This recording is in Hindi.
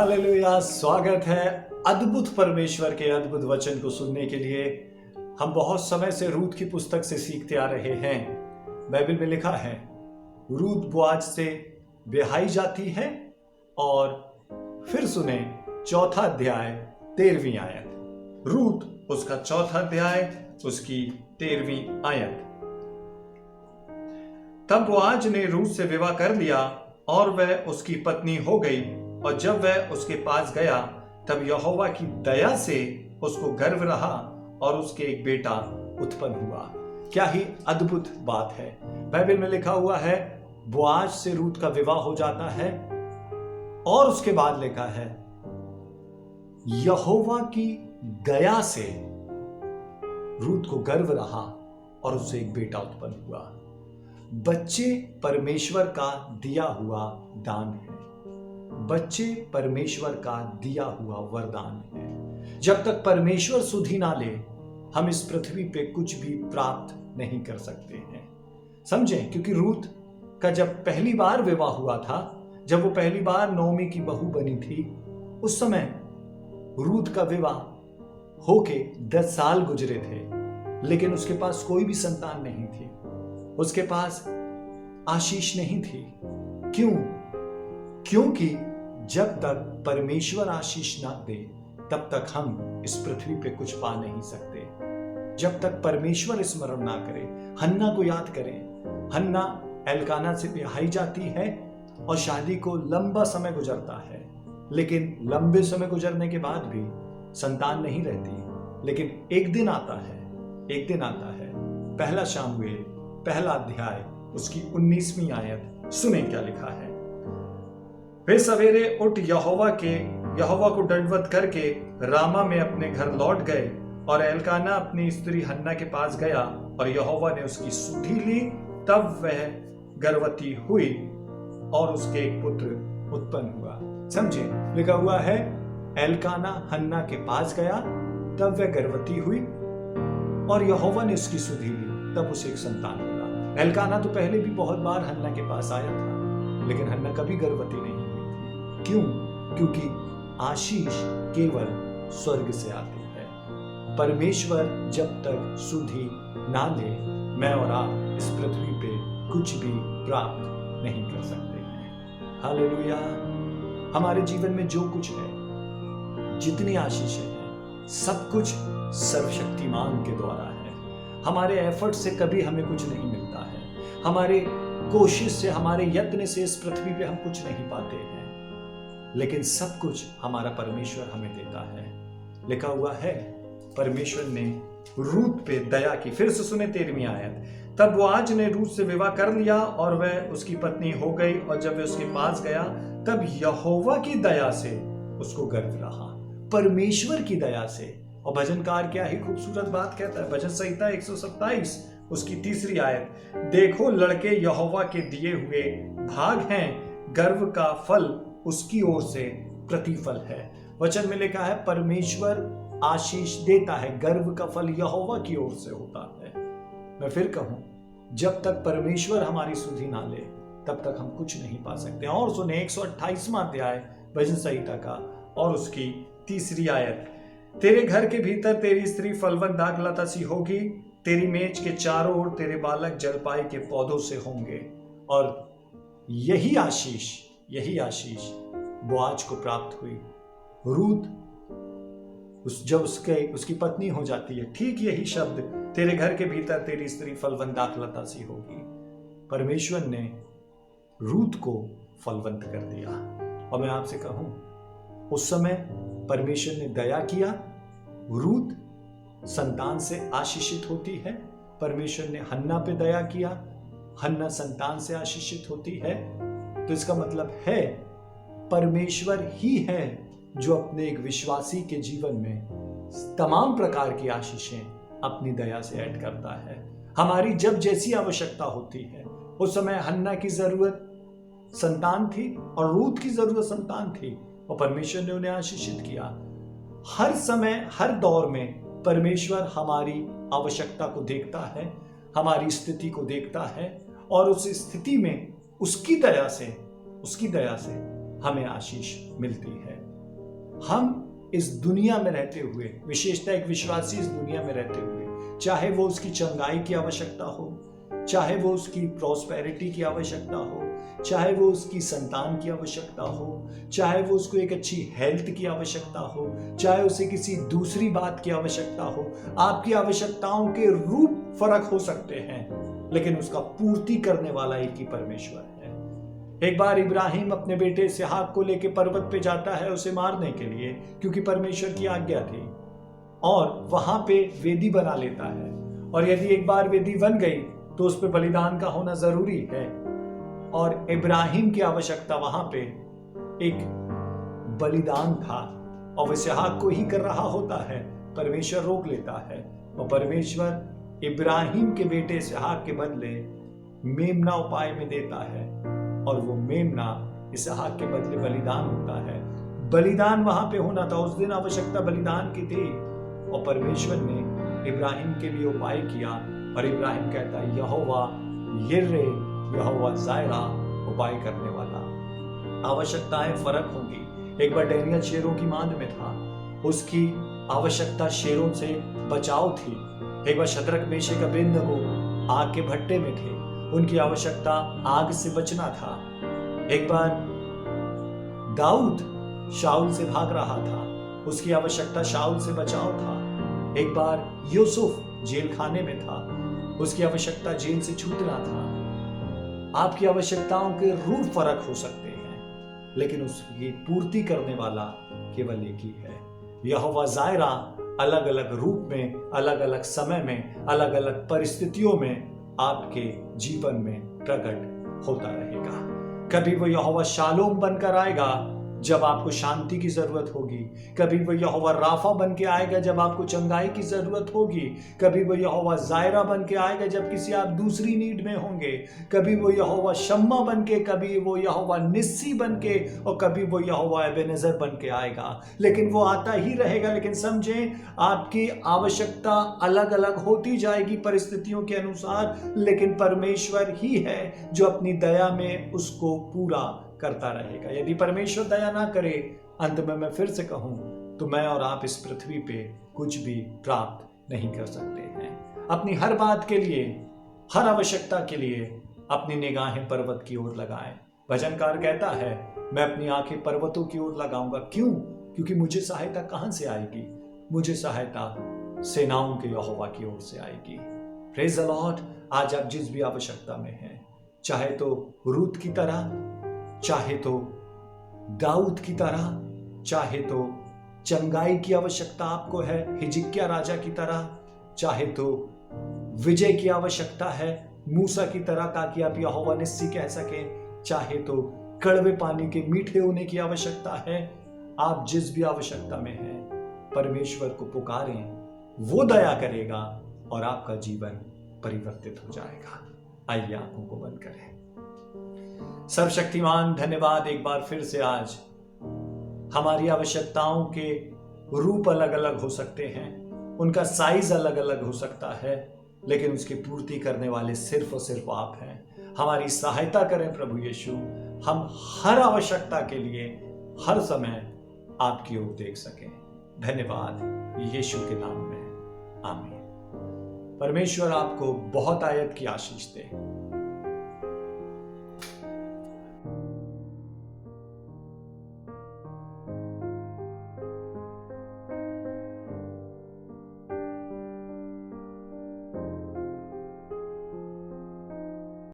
हालेलुया। स्वागत है अद्भुत परमेश्वर के अद्भुत वचन को सुनने के लिए। हम बहुत समय से रूत की पुस्तक से सीखते आ रहे हैं। बाइबल में लिखा है रूत बोआज से ब्याही जाती है। और फिर सुने चौथा अध्याय 13वीं आयत। रूत उसका चौथा अध्याय उसकी 13वीं आयत। तब बोआज ने रूत से विवाह कर लिया और वह उसकी पत्नी हो गई। और जब वह उसके पास गया तब यहोवा की दया से उसको गर्व रहा और उसके एक बेटा उत्पन्न हुआ। क्या ही अद्भुत बात है। बाइबल में लिखा हुआ है बोआज से रूत का विवाह हो जाता है और उसके बाद लिखा है यहोवा की दया से रूत को गर्व रहा और उससे एक बेटा उत्पन्न हुआ। बच्चे परमेश्वर का दिया हुआ दान है। बच्चे परमेश्वर का दिया हुआ वरदान है। जब तक परमेश्वर सुधि ना ले हम इस पृथ्वी पे कुछ भी प्राप्त नहीं कर सकते हैं। समझें, क्योंकि रूत का जब पहली बार विवाह हुआ था, जब वो पहली बार नोमी की बहू बनी थी, उस समय रूत का विवाह होके 10 साल गुजरे थे, लेकिन उसके पास कोई भी संतान नहीं थी। उसके पास आशीष नहीं थी। क्यों? क्योंकि जब तक परमेश्वर आशीष ना दे तब तक हम इस पृथ्वी पे कुछ पा नहीं सकते। जब तक परमेश्वर स्मरण ना करे। हन्ना को याद करें। हन्ना एल्काना से ब्याही जाती है और शादी को लंबा समय गुजरता है, लेकिन लंबे समय गुजरने के बाद भी संतान नहीं रहती। लेकिन एक दिन आता है पहला शामुएल पहला अध्याय उसकी 19वीं आयत। सुने क्या लिखा है। वे सवेरे उठ यहोवा को दंडवत करके रामा में अपने घर लौट गए। और एल्काना अपनी स्त्री हन्ना के पास गया और यहोवा ने उसकी सुधि ली। तब वह गर्भवती हुई और उसके एक पुत्र उत्पन्न हुआ। समझे, लिखा हुआ है एल्काना हन्ना के पास गया, तब वह गर्भवती हुई और यहोवा ने उसकी सुधि ली, तब उसे एक संतान मिला। एल्काना तो पहले भी बहुत बार हन्ना के पास आया था, लेकिन हन्ना कभी गर्भवती नहीं हुई थी। क्यों? क्योंकि आशीष केवल स्वर्ग से आती है। परमेश्वर जब तक सुधि ना ले, मैं और आप इस पृथ्वी पे कुछ भी प्राप्त नहीं कर सकते हैं। हालेलुया। हमारे जीवन में जो कुछ है, जितनी आशीषें हैं, सब कुछ सर्वशक्तिमान के द्वारा है। हमारे एफर्ट से कभी हमें कुछ नहीं मिलता है। हमारे कोशिश से, हमारे यत्न से इस पृथ्वी पे हम कुछ नहीं पाते हैं, लेकिन सब कुछ हमारा परमेश्वर हमें देता है। लिखा हुआ है परमेश्वर ने रूत पे दया की। फिर से सुने 13वीं आयत। तब बोआज ने रूत से विवाह कर लिया और वह उसकी पत्नी हो गई। और जब वह उसके पास गया तब यहोवा की दया से उसको गर्व रहा। परमेश्वर की दया से। और भजनकार क्या ही खूबसूरत बात कहता है। भजन संहिता 127 उसकी 3री आयत। देखो लड़के यहोवा के दिए हुए भाग हैं, गर्व का फल उसकी ओर से प्रतिफल है। वचन में लिखा है परमेश्वर आशीष देता है, गर्व का फल यहोवा की ओर से होता है। मैं फिर कहूं, जब तक परमेश्वर हमारी सुधि ना ले तब तक हम कुछ नहीं पा सकते। और सुने 128वां अध्याय भजन संहिता का और उसकी 3री आयत। तेरे घर के भीतर तेरी स्त्री फलवंत दाखलता सी होगी, तेरी मेज के चारों ओर तेरे बालक जलपाई के पौधों से होंगे। और यही आशीष बोआज को प्राप्त हुई। रूत जब उसकी पत्नी हो जाती है, ठीक यही शब्द, तेरे घर के भीतर तेरी स्त्री फलवंत दाखलता सी होगी। परमेश्वर ने रूत को फलवंत कर दिया। और मैं आपसे कहूं, उस समय परमेश्वर ने दया किया। रूत संतान से आशीषित होती है। परमेश्वर ने हन्ना पे दया किया, हन्ना संतान से आशीषित होती है। तो इसका मतलब है परमेश्वर ही है जो अपने एक विश्वासी के जीवन में तमाम प्रकार की आशीषें अपनी दया से ऐड करता है। हमारी जब जैसी आवश्यकता होती है, उस समय हन्ना की जरूरत संतान थी और रूत की जरूरत संतान थी, और परमेश्वर ने उन्हें आशीषित किया। हर समय, हर दौर में परमेश्वर हमारी आवश्यकता को देखता है, हमारी स्थिति को देखता है, और उस स्थिति में उसकी दया से हमें आशीष मिलती है। हम इस दुनिया में रहते हुए, विशेषतः एक विश्वासी इस दुनिया में रहते हुए, चाहे वो उसकी चंगाई की आवश्यकता हो, चाहे वो उसकी प्रॉस्पेरिटी की आवश्यकता हो, चाहे वो उसकी संतान की आवश्यकता हो, चाहे वो उसको एक अच्छी हेल्थ की आवश्यकता हो, चाहे उसे किसी दूसरी बात की आवश्यकता हो, आपकी आवश्यकताओं के रूप फर्क हो सकते हैं, लेकिन उसका पूर्ति करने वाला एक ही परमेश्वर है। एक बार इब्राहिम अपने बेटे इसहाक को लेकर पर्वत पे जाता है उसे मारने के लिए, क्योंकि परमेश्वर की आज्ञा थी, और वहां पे वेदी बना लेता है। और यदि एक बार वेदी बन गई तो उस पे बलिदान का होना जरूरी है, और इब्राहिम की आवश्यकता वहां पे एक बलिदान था, और वह इसहाक को ही कर रहा होता है। परमेश्वर रोक लेता है, और परमेश्वर इब्राहिम के बेटे इसहाक के बदले मेमना उपाय में देता है, और वो मेमना इसहाक के बदले बलिदान होता है। बलिदान वहां पे होना था, उस दिन आवश्यकता बलिदान की थी, और परमेश्वर ने इब्राहिम के लिए उपाय किया, और इब्राहिम कहता है यहोवा यिर्रे, यहोवा जायरा, उपाय करने वाला। आवश्यकताएं फर्क होंगी। एक बार डैनियल शेरों की मांद में था, उसकी आवश्यकता शेरों से बचाव थी। एक बार शद्रक मेशक अबेदनगो आग के भट्टे में थे, उनकी आवश्यकता आग से बचना था। एक बार दाऊद शाऊल से भाग रहा था, उसकी आवश्यकता शाऊल से बचाव था। एक बार यूसुफ जेल खाने में था, उसकी आवश्यकता जेल से छूटना था। आपकी आवश्यकताओं के रूप फर्क हो सकते हैं, लेकिन उसकी पूर्ति करने वाला केवल एक ही है। यहोवा जायरा अलग अलग रूप में, अलग अलग समय में, अलग अलग परिस्थितियों में आपके जीवन में प्रकट होता रहेगा। कभी वो यहोवा शालोम बनकर आएगा जब आपको शांति की जरूरत होगी, कभी वो यहोवा राफा बन के आएगा जब आपको चंगाई की जरूरत होगी, कभी वो यहोवा जायरा बन के आएगा जब किसी आप दूसरी नीड में होंगे, कभी वो यहोवा शम्मा बन के, कभी वो यहोवा निस्सी बन के, और कभी वो यहोवा एबेनेजर बन के आएगा। लेकिन वो आता ही रहेगा। लेकिन समझें, आपकी आवश्यकता अलग अलग होती जाएगी परिस्थितियों के अनुसार, लेकिन परमेश्वर ही है जो अपनी दया में उसको पूरा करता रहेगा। यदि परमेश्वर दया ना करे, अंत में मैं फिर से कहूं, तो मैं और आप इस पृथ्वी पे कुछ भी प्राप्त नहीं कर सकते हैं। अपनी हर बात के लिए, हर आवश्यकता के लिए अपनी निगाहें पर्वत की ओर लगाएं। भजनकार कहता है, मैं अपनी आंखें पर्वतों की ओर लगाऊंगा। क्यों? क्योंकि मुझे सहायता कहां से आएगी? मुझे सहायता सेनाओं के यहोवा की ओर से आएगी। Praise the Lord. आज आप जिस भी आवश्यकता में हैं, चाहे तो रूत की तरह, चाहे तो दाऊद की तरह, चाहे तो चंगाई की आवश्यकता आपको है हिजकिय्याह राजा की तरह, चाहे तो विजय की आवश्यकता है मूसा की तरह ताकि आप यहोवा निस्सी कह सकें, चाहे तो कड़वे पानी के मीठे होने की आवश्यकता है। आप जिस भी आवश्यकता में हैं, परमेश्वर को पुकारें, वो दया करेगा और आपका जीवन परिवर्तित हो जाएगा। आइए आंखों को बंद करें। सर्वशक्तिमान धन्यवाद, एक बार फिर से आज हमारी आवश्यकताओं के रूप अलग अलग हो सकते हैं, उनका साइज अलग अलग हो सकता है, लेकिन उसकी पूर्ति करने वाले सिर्फ और सिर्फ आप हैं। हमारी सहायता करें प्रभु यीशु, हम हर आवश्यकता के लिए हर समय आपकी ओर देख सकें। धन्यवाद यीशु के नाम में, आमीन। परमेश्वर आपको बहुत आयत की आशीष दे।